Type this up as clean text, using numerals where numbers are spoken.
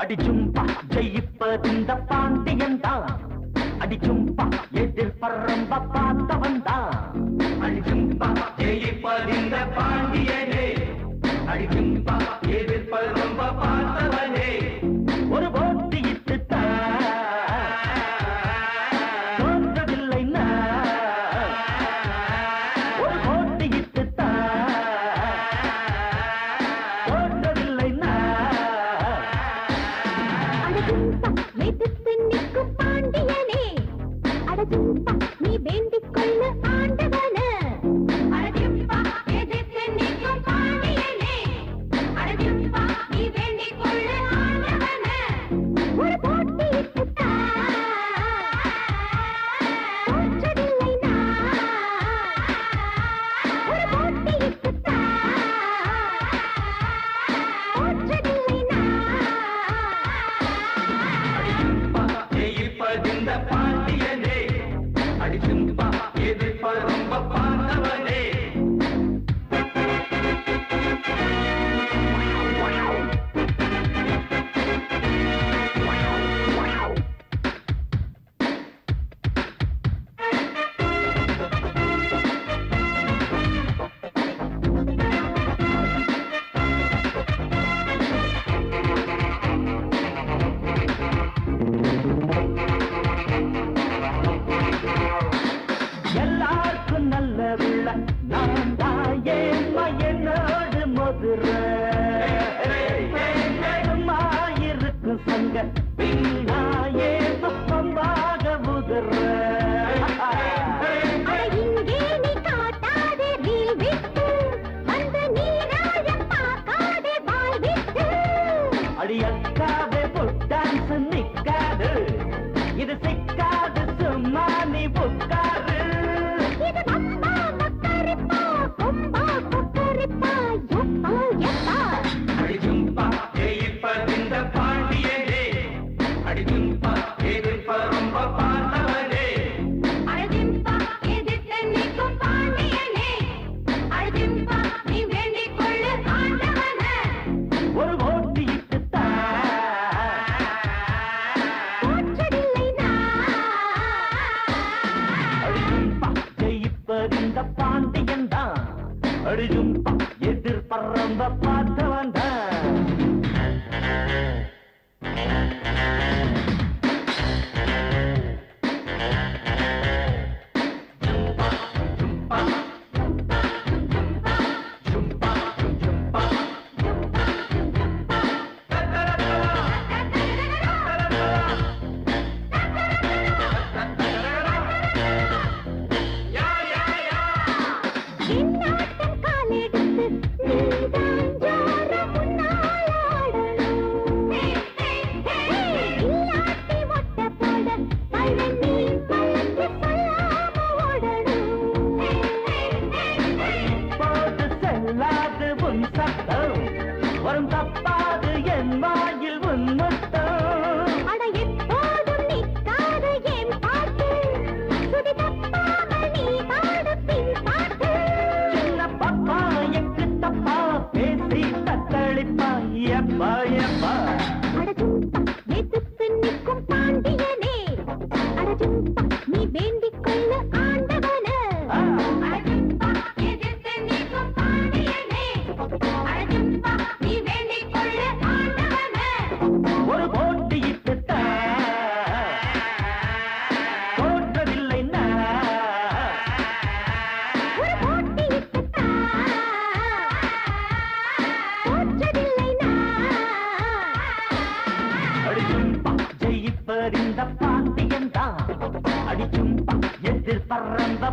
அடிச்சும்பா ஜெயிப்பதிந்த பாண்டியன் தான், அடிச்சும்பா எதிர்பறம்ப பார்த்தவன் தான். அடிச்சும்பா ஜெயிப்பதிந்த பாண்டியனே, அடிச்சும்பா எதிர்பறம்ப பார்த்தவனே. ஒரு போட்டியிட்டு தோன்றவில்லை ஒரு போட்டியிட்டு தோன்றவில்லை எதிர்த்து நிற்கும் பாண்டியனே, அடஜும்பா நீ வேண்டிக் கொள்ளு ஆண்டவன. அடஜும்பா எதிர்த்து நிற்கும் பாண்டியனே, அடஜும்பா நீ வேண்டிக் கொள்ளு ஆண்டவன. ஒரு போட்டியிட்டு தோற்றதில்லை ஒரு போட்டியிட்டு தோற்றதில்லை ஜெயிப்பதிந்த பாண்டியனே, அடிச்சும்பா எதிர்பறம்ப பார்த்தவனே. எல்லாருக்கும் நல்ல விழ நான் தாயே என்னோடு மதுர இருக்கும் சங்க பின்னாயே பம்பாக முதுற. இங்கே நீ காட்டாதே ரீல் விட்டு, அந்த நீராயம் பார்க்காதே வாய் விட்டு. அடியக்காதே பொட்டான்ஸ் நிக்காது, இது சிக்காது சும்மா நீ புக்காரு. இது அம்மா கொக்கரிப்பா, கொம்பா கொக்கரிப்பா, எப்பா எப்பா. அடிச்சும்பா ஜெயிப்பதிந்த பாண்டியனே, அடிச்சும்பா எதிர்பறம்ப பார்த்தவனே. அழகிம்பா எதிர்த்து நிற்கும் பாண்டியனே, அழகிம்பா நீ வேண்டிக் கொள்ளு ஆண்டவன. ஒரு போட்டியிட்டு தோற்றதில்லை அடிச்சும்பா ஜெயிப்பதிந்த பாண்டியன் தான், அடிச்சும்பா எதிர்பறம்ப பார்த்தவன் தான். என்னாட்டம் காலெடுத்து நீதான் ஜோர முன்னாலாடணும். இல்லாட்டி ஒட்ட போட பழனி பழத்து சொல்லாம ஓடணும். இப்போது செல்லாது உன் சத்தம், வரும் தப்பாது என் வாயில் உன் முத்தம். அட எப்போதும் நிற்காது என் பாட்டு, சுதி தப்பாமல் நீ பாடு பின் பாட்டு. சின்ன பாப்பா எக்கு தப்பா பேசி தத்தளிப்பா எப்பா எப்பா. அடஜும்பா எதிர்த்து நிற்கும் பாண்டியனே, அடஜும்பா நீ வேண்டிக் கொள்ளு ஆண்டவன. அடஜும்பா எதிர்த்து நிற்கும் பாண்டியனே, அடஜும்பா நீ வேண்டிக் கொள்ளு ஆண்டவன. ஒரு போட்டியிட்டு தோற்றவில்லை ஒரு போட்டியிட்டு தோற்றதில்லை அடிச்சும்பா ஜெயிப்பறிந்த பாண்டியன் தான், அடிச்சும்பா எதிர்பறந்த